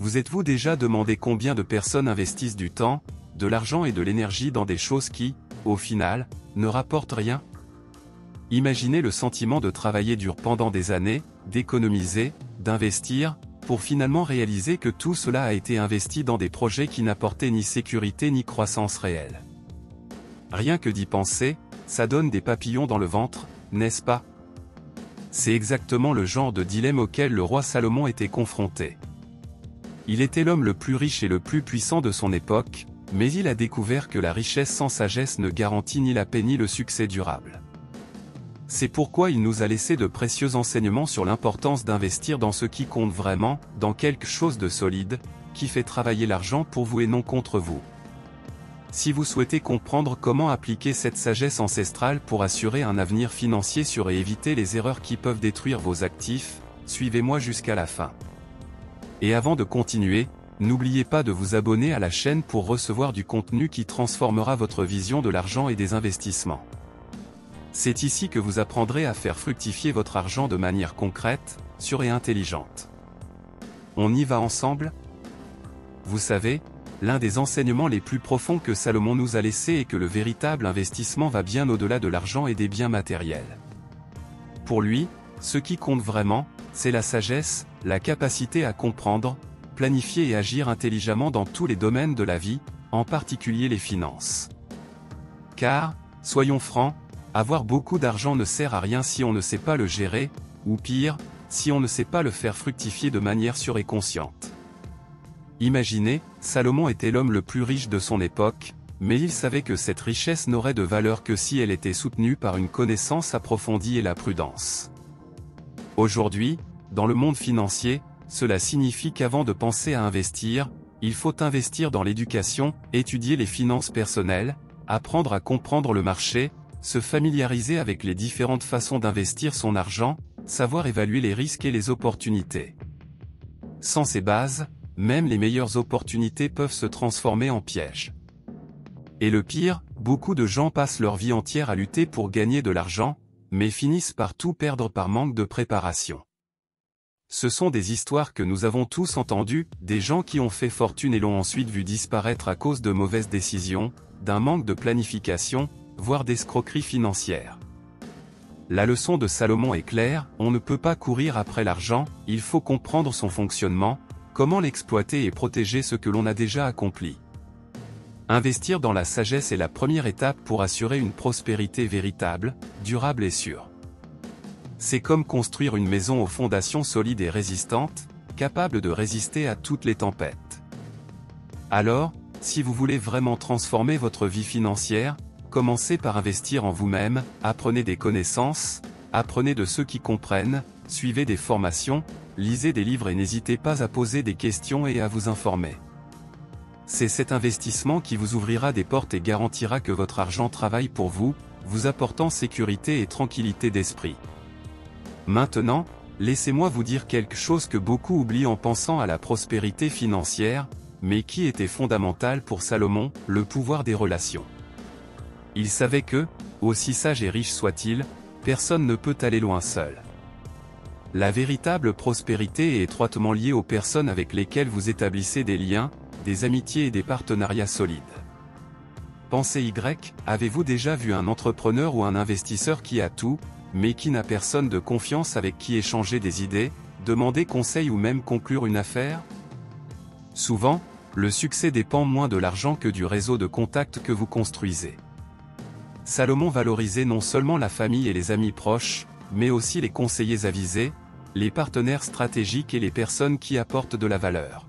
Vous êtes-vous déjà demandé combien de personnes investissent du temps, de l'argent et de l'énergie dans des choses qui, au final, ne rapportent rien? Imaginez le sentiment de travailler dur pendant des années, d'économiser, d'investir, pour finalement réaliser que tout cela a été investi dans des projets qui n'apportaient ni sécurité ni croissance réelle. Rien que d'y penser, ça donne des papillons dans le ventre, n'est-ce pas? C'est exactement le genre de dilemme auquel le roi Salomon était confronté. Il était l'homme le plus riche et le plus puissant de son époque, mais il a découvert que la richesse sans sagesse ne garantit ni la paix ni le succès durable. C'est pourquoi il nous a laissé de précieux enseignements sur l'importance d'investir dans ce qui compte vraiment, dans quelque chose de solide, qui fait travailler l'argent pour vous et non contre vous. Si vous souhaitez comprendre comment appliquer cette sagesse ancestrale pour assurer un avenir financier sûr et éviter les erreurs qui peuvent détruire vos actifs, suivez-moi jusqu'à la fin. Et avant de continuer, n'oubliez pas de vous abonner à la chaîne pour recevoir du contenu qui transformera votre vision de l'argent et des investissements. C'est ici que vous apprendrez à faire fructifier votre argent de manière concrète, sûre et intelligente. On y va ensemble? Vous savez, l'un des enseignements les plus profonds que Salomon nous a laissés est que le véritable investissement va bien au-delà de l'argent et des biens matériels. Pour lui, ce qui compte vraiment, c'est la sagesse, la capacité à comprendre, planifier et agir intelligemment dans tous les domaines de la vie, en particulier les finances. Car, soyons francs, avoir beaucoup d'argent ne sert à rien si on ne sait pas le gérer, ou pire, si on ne sait pas le faire fructifier de manière sûre et consciente. Imaginez, Salomon était l'homme le plus riche de son époque, mais il savait que cette richesse n'aurait de valeur que si elle était soutenue par une connaissance approfondie et la prudence. Aujourd'hui, dans le monde financier, cela signifie qu'avant de penser à investir, il faut investir dans l'éducation, étudier les finances personnelles, apprendre à comprendre le marché, se familiariser avec les différentes façons d'investir son argent, savoir évaluer les risques et les opportunités. Sans ces bases, même les meilleures opportunités peuvent se transformer en pièges. Et le pire, beaucoup de gens passent leur vie entière à lutter pour gagner de l'argent, mais finissent par tout perdre par manque de préparation. Ce sont des histoires que nous avons tous entendues, des gens qui ont fait fortune et l'ont ensuite vu disparaître à cause de mauvaises décisions, d'un manque de planification, voire d'escroquerie financière. La leçon de Salomon est claire, on ne peut pas courir après l'argent, il faut comprendre son fonctionnement, comment l'exploiter et protéger ce que l'on a déjà accompli. Investir dans la sagesse est la première étape pour assurer une prospérité véritable, durable et sûre. C'est comme construire une maison aux fondations solides et résistantes, capable de résister à toutes les tempêtes. Alors, si vous voulez vraiment transformer votre vie financière, commencez par investir en vous-même, apprenez des connaissances, apprenez de ceux qui comprennent, suivez des formations, lisez des livres et n'hésitez pas à poser des questions et à vous informer. C'est cet investissement qui vous ouvrira des portes et garantira que votre argent travaille pour vous, vous apportant sécurité et tranquillité d'esprit. Maintenant, laissez-moi vous dire quelque chose que beaucoup oublient en pensant à la prospérité financière, mais qui était fondamental pour Salomon, le pouvoir des relations. Il savait que, aussi sage et riche soit-il, personne ne peut aller loin seul. La véritable prospérité est étroitement liée aux personnes avec lesquelles vous établissez des liens, des amitiés et des partenariats solides. Pensez Y, avez-vous déjà vu un entrepreneur ou un investisseur qui a tout, mais qui n'a personne de confiance avec qui échanger des idées, demander conseil ou même conclure une affaire? Souvent, le succès dépend moins de l'argent que du réseau de contacts que vous construisez. Salomon valorisait non seulement la famille et les amis proches, mais aussi les conseillers avisés, les partenaires stratégiques et les personnes qui apportent de la valeur.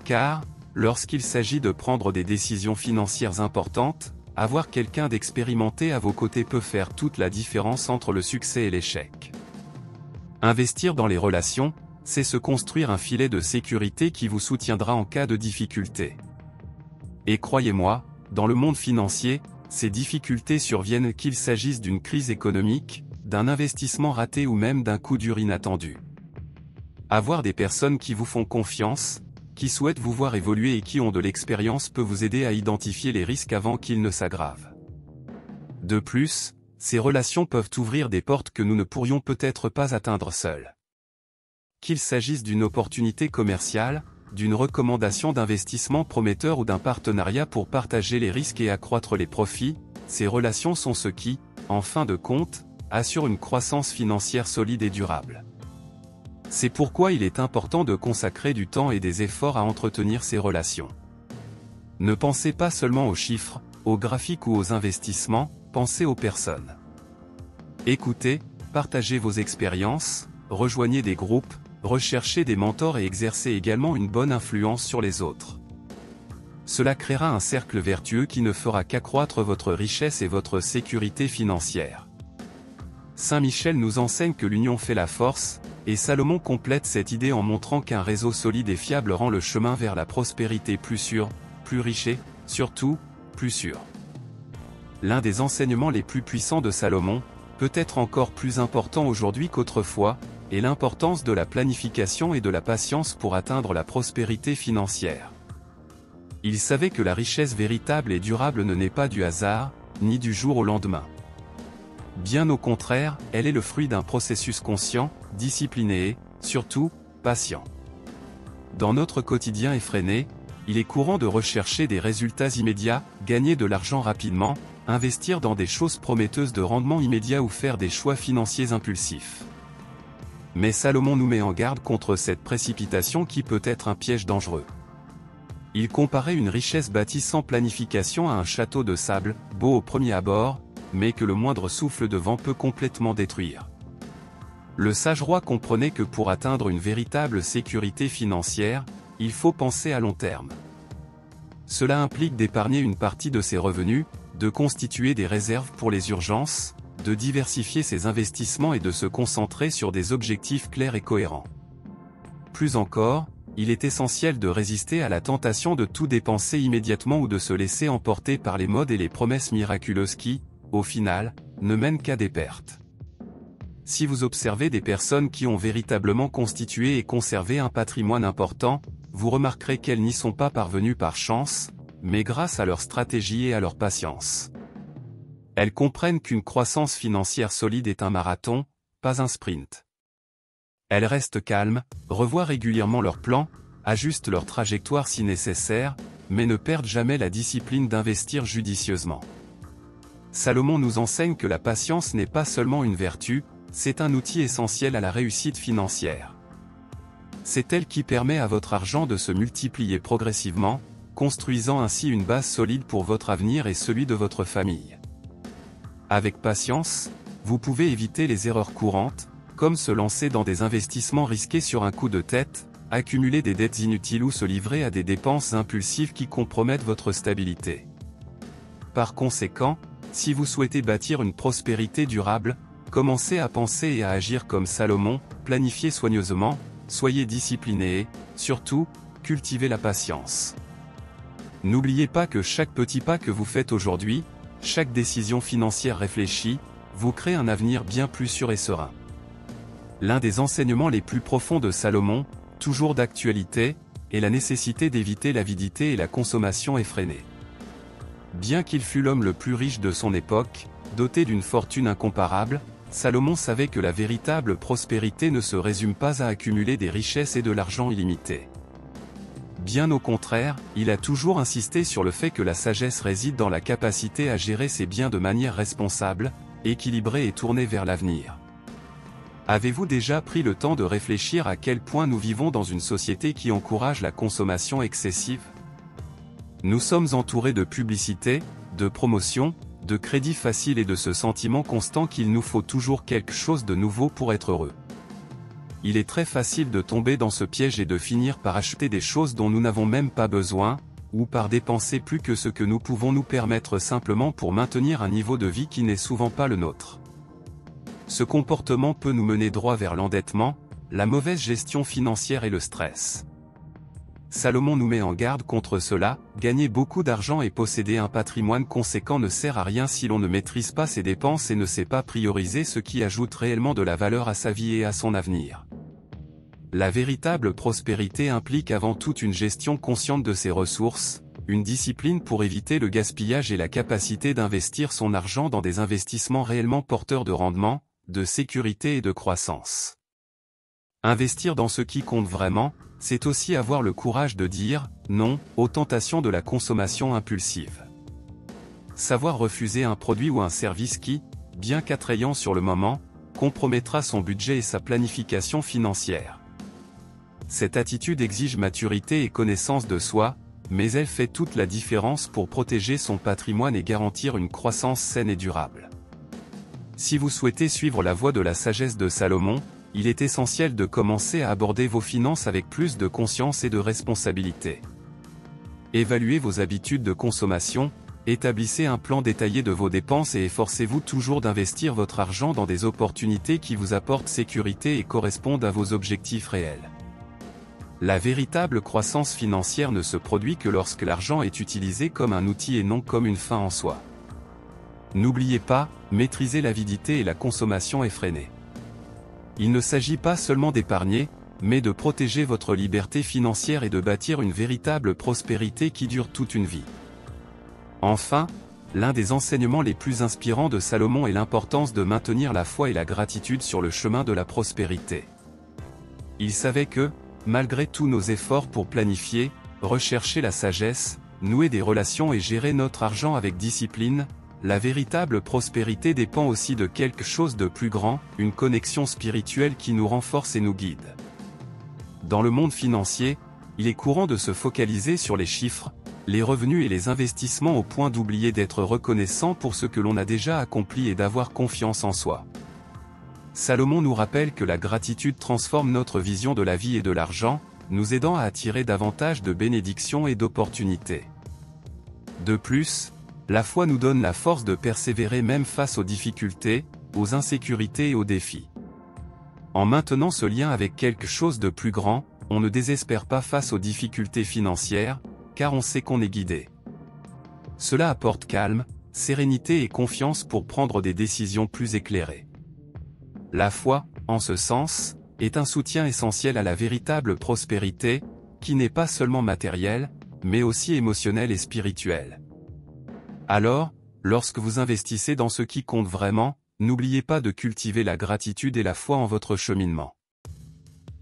Car, lorsqu'il s'agit de prendre des décisions financières importantes, avoir quelqu'un d'expérimenté à vos côtés peut faire toute la différence entre le succès et l'échec. Investir dans les relations, c'est se construire un filet de sécurité qui vous soutiendra en cas de difficulté. Et croyez-moi, dans le monde financier, ces difficultés surviennent qu'il s'agisse d'une crise économique, d'un investissement raté ou même d'un coup dur inattendu. Avoir des personnes qui vous font confiance, qui souhaitent vous voir évoluer et qui ont de l'expérience peut vous aider à identifier les risques avant qu'ils ne s'aggravent. De plus, ces relations peuvent ouvrir des portes que nous ne pourrions peut-être pas atteindre seuls. Qu'il s'agisse d'une opportunité commerciale, d'une recommandation d'investissement prometteur ou d'un partenariat pour partager les risques et accroître les profits, ces relations sont ce qui, en fin de compte, assure une croissance financière solide et durable. C'est pourquoi il est important de consacrer du temps et des efforts à entretenir ces relations. Ne pensez pas seulement aux chiffres, aux graphiques ou aux investissements, pensez aux personnes. Écoutez, partagez vos expériences, rejoignez des groupes, recherchez des mentors et exercez également une bonne influence sur les autres. Cela créera un cercle vertueux qui ne fera qu'accroître votre richesse et votre sécurité financière. Saint Michel nous enseigne que l'union fait la force, et Salomon complète cette idée en montrant qu'un réseau solide et fiable rend le chemin vers la prospérité plus sûr, plus riche et, surtout, plus sûr. L'un des enseignements les plus puissants de Salomon, peut-être encore plus important aujourd'hui qu'autrefois, est l'importance de la planification et de la patience pour atteindre la prospérité financière. Il savait que la richesse véritable et durable ne naît pas du hasard, ni du jour au lendemain. Bien au contraire, elle est le fruit d'un processus conscient, discipliné et, surtout, patient. Dans notre quotidien effréné, il est courant de rechercher des résultats immédiats, gagner de l'argent rapidement, investir dans des choses prometteuses de rendement immédiat ou faire des choix financiers impulsifs. Mais Salomon nous met en garde contre cette précipitation qui peut être un piège dangereux. Il comparait une richesse bâtie sans planification à un château de sable, beau au premier abord, mais que le moindre souffle de vent peut complètement détruire. Le sage roi comprenait que pour atteindre une véritable sécurité financière, il faut penser à long terme. Cela implique d'épargner une partie de ses revenus, de constituer des réserves pour les urgences, de diversifier ses investissements et de se concentrer sur des objectifs clairs et cohérents. Plus encore, il est essentiel de résister à la tentation de tout dépenser immédiatement ou de se laisser emporter par les modes et les promesses miraculeuses qui, au final, ne mènent qu'à des pertes. Si vous observez des personnes qui ont véritablement constitué et conservé un patrimoine important, vous remarquerez qu'elles n'y sont pas parvenues par chance, mais grâce à leur stratégie et à leur patience. Elles comprennent qu'une croissance financière solide est un marathon, pas un sprint. Elles restent calmes, revoient régulièrement leurs plans, ajustent leur trajectoire si nécessaire, mais ne perdent jamais la discipline d'investir judicieusement. Salomon nous enseigne que la patience n'est pas seulement une vertu, c'est un outil essentiel à la réussite financière. C'est elle qui permet à votre argent de se multiplier progressivement, construisant ainsi une base solide pour votre avenir et celui de votre famille. Avec patience, vous pouvez éviter les erreurs courantes, comme se lancer dans des investissements risqués sur un coup de tête, accumuler des dettes inutiles ou se livrer à des dépenses impulsives qui compromettent votre stabilité. Par conséquent, si vous souhaitez bâtir une prospérité durable, commencez à penser et à agir comme Salomon, planifiez soigneusement, soyez discipliné et, surtout, cultivez la patience. N'oubliez pas que chaque petit pas que vous faites aujourd'hui, chaque décision financière réfléchie, vous crée un avenir bien plus sûr et serein. L'un des enseignements les plus profonds de Salomon, toujours d'actualité, est la nécessité d'éviter l'avidité et la consommation effrénée. Bien qu'il fût l'homme le plus riche de son époque, doté d'une fortune incomparable, Salomon savait que la véritable prospérité ne se résume pas à accumuler des richesses et de l'argent illimité. Bien au contraire, il a toujours insisté sur le fait que la sagesse réside dans la capacité à gérer ses biens de manière responsable, équilibrée et tournée vers l'avenir. Avez-vous déjà pris le temps de réfléchir à quel point nous vivons dans une société qui encourage la consommation excessive ? Nous sommes entourés de publicités, de promotions, de crédits faciles et de ce sentiment constant qu'il nous faut toujours quelque chose de nouveau pour être heureux. Il est très facile de tomber dans ce piège et de finir par acheter des choses dont nous n'avons même pas besoin, ou par dépenser plus que ce que nous pouvons nous permettre simplement pour maintenir un niveau de vie qui n'est souvent pas le nôtre. Ce comportement peut nous mener droit vers l'endettement, la mauvaise gestion financière et le stress. Salomon nous met en garde contre cela, gagner beaucoup d'argent et posséder un patrimoine conséquent ne sert à rien si l'on ne maîtrise pas ses dépenses et ne sait pas prioriser ce qui ajoute réellement de la valeur à sa vie et à son avenir. La véritable prospérité implique avant tout une gestion consciente de ses ressources, une discipline pour éviter le gaspillage et la capacité d'investir son argent dans des investissements réellement porteurs de rendement, de sécurité et de croissance. Investir dans ce qui compte vraiment, c'est aussi avoir le courage de dire non aux tentations de la consommation impulsive. Savoir refuser un produit ou un service qui, bien qu'attrayant sur le moment, compromettra son budget et sa planification financière. Cette attitude exige maturité et connaissance de soi, mais elle fait toute la différence pour protéger son patrimoine et garantir une croissance saine et durable. Si vous souhaitez suivre la voie de la sagesse de Salomon, il est essentiel de commencer à aborder vos finances avec plus de conscience et de responsabilité. Évaluez vos habitudes de consommation, établissez un plan détaillé de vos dépenses et efforcez-vous toujours d'investir votre argent dans des opportunités qui vous apportent sécurité et correspondent à vos objectifs réels. La véritable croissance financière ne se produit que lorsque l'argent est utilisé comme un outil et non comme une fin en soi. N'oubliez pas, maîtriser l'avidité et la consommation effrénée. Il ne s'agit pas seulement d'épargner, mais de protéger votre liberté financière et de bâtir une véritable prospérité qui dure toute une vie. Enfin, l'un des enseignements les plus inspirants de Salomon est l'importance de maintenir la foi et la gratitude sur le chemin de la prospérité. Il savait que, malgré tous nos efforts pour planifier, rechercher la sagesse, nouer des relations et gérer notre argent avec discipline, la véritable prospérité dépend aussi de quelque chose de plus grand, une connexion spirituelle qui nous renforce et nous guide. Dans le monde financier, il est courant de se focaliser sur les chiffres, les revenus et les investissements au point d'oublier d'être reconnaissant pour ce que l'on a déjà accompli et d'avoir confiance en soi. Salomon nous rappelle que la gratitude transforme notre vision de la vie et de l'argent, nous aidant à attirer davantage de bénédictions et d'opportunités. De plus, la foi nous donne la force de persévérer même face aux difficultés, aux insécurités et aux défis. En maintenant ce lien avec quelque chose de plus grand, on ne désespère pas face aux difficultés financières, car on sait qu'on est guidé. Cela apporte calme, sérénité et confiance pour prendre des décisions plus éclairées. La foi, en ce sens, est un soutien essentiel à la véritable prospérité, qui n'est pas seulement matérielle, mais aussi émotionnelle et spirituelle. Alors, lorsque vous investissez dans ce qui compte vraiment, n'oubliez pas de cultiver la gratitude et la foi en votre cheminement.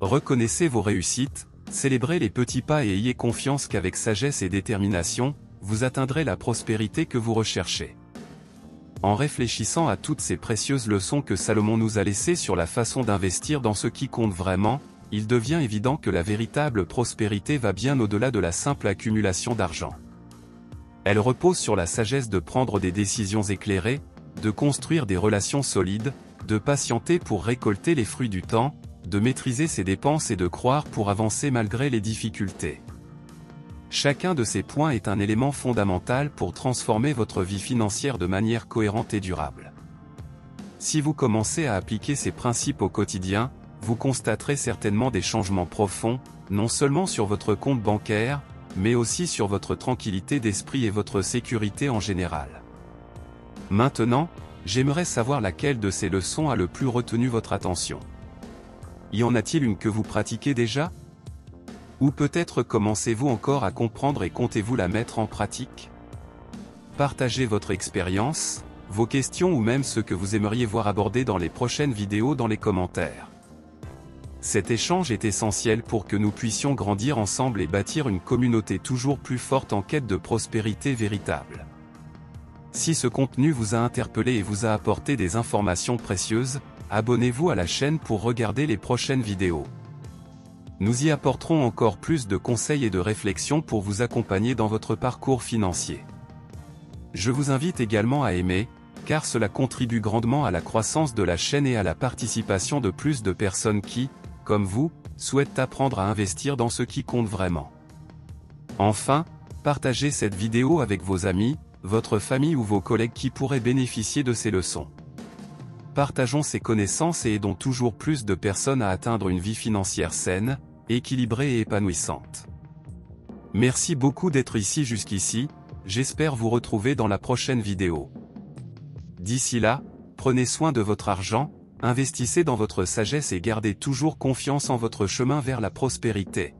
Reconnaissez vos réussites, célébrez les petits pas et ayez confiance qu'avec sagesse et détermination, vous atteindrez la prospérité que vous recherchez. En réfléchissant à toutes ces précieuses leçons que Salomon nous a laissées sur la façon d'investir dans ce qui compte vraiment, il devient évident que la véritable prospérité va bien au-delà de la simple accumulation d'argent. Elle repose sur la sagesse de prendre des décisions éclairées, de construire des relations solides, de patienter pour récolter les fruits du temps, de maîtriser ses dépenses et de croire pour avancer malgré les difficultés. Chacun de ces points est un élément fondamental pour transformer votre vie financière de manière cohérente et durable. Si vous commencez à appliquer ces principes au quotidien, vous constaterez certainement des changements profonds, non seulement sur votre compte bancaire, mais aussi sur votre tranquillité d'esprit et votre sécurité en général. Maintenant, j'aimerais savoir laquelle de ces leçons a le plus retenu votre attention. Y en a-t-il une que vous pratiquez déjà ? Ou peut-être commencez-vous encore à comprendre et comptez-vous la mettre en pratique ? Partagez votre expérience, vos questions ou même ce que vous aimeriez voir abordé dans les prochaines vidéos dans les commentaires. Cet échange est essentiel pour que nous puissions grandir ensemble et bâtir une communauté toujours plus forte en quête de prospérité véritable. Si ce contenu vous a interpellé et vous a apporté des informations précieuses, abonnez-vous à la chaîne pour regarder les prochaines vidéos. Nous y apporterons encore plus de conseils et de réflexions pour vous accompagner dans votre parcours financier. Je vous invite également à aimer, car cela contribue grandement à la croissance de la chaîne et à la participation de plus de personnes qui, comme vous, souhaitent apprendre à investir dans ce qui compte vraiment. Enfin, partagez cette vidéo avec vos amis, votre famille ou vos collègues qui pourraient bénéficier de ces leçons. Partageons ces connaissances et aidons toujours plus de personnes à atteindre une vie financière saine, équilibrée et épanouissante. Merci beaucoup d'être ici jusqu'ici, j'espère vous retrouver dans la prochaine vidéo. D'ici là, prenez soin de votre argent, investissez dans votre sagesse et gardez toujours confiance en votre chemin vers la prospérité.